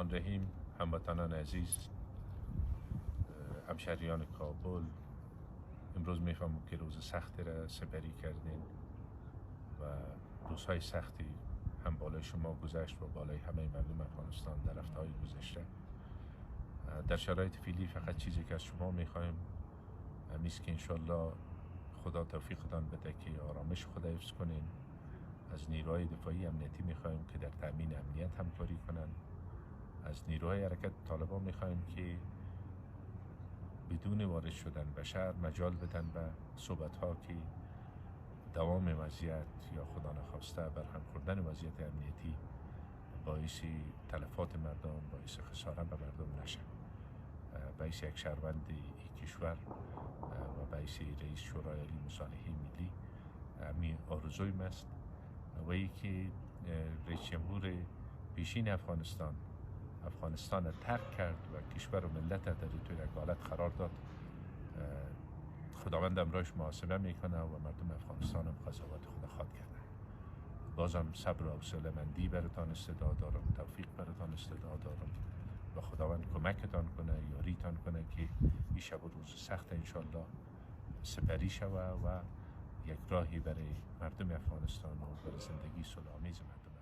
الرحمن الرحیم. هموطنان عزیز، همشهریان کابل، امروز میفهمم که روز سختی را سپری کردین و روزهای سختی هم بالای شما گذشت و بالای همه مردم افغانستان در هفته‌های گذشته. در شرایط فعلی فقط چیزی که از شما میخوایم همیست که انشالله خدا توفیقتان بده که آرامش خدا حفظ کنین. از نیروهای دفاعی امنیتی میخوایم که در تامین امنیت همکاری کنن. از نیروهای حرکت طالبان میخوایم که بدون وارد شدن به شهر مجال بدن به صحبت ها که دوام وضعیت یا خدا نخواسته برهم خوردن وضعیت امنیتی باعث تلفات مردم، باعث خسارت به مردم نشه. باعث یک شهروند این کشور و باعث رئیس شورای عالی مصالحه ملی همین آرزویم است و ای که رئیس جمهور پیشین افغانستان را ترک کرد و کشور و ملت در توی یک حالت قرار داد. خداوند امرایش محاسبه میکنه و مردم افغانستان هم قضاوت خود خواد کرده. بازم صبر و حوصله‌مندی براتان استعداد دارم، توفیق براتان استعداد دارم و خداوند کمکتان کنه، یاریتان کنه که این شب و روز سخت انشالله سپری شوه و یک راهی برای مردم افغانستان و برای زندگی صلح‌آمیز مردم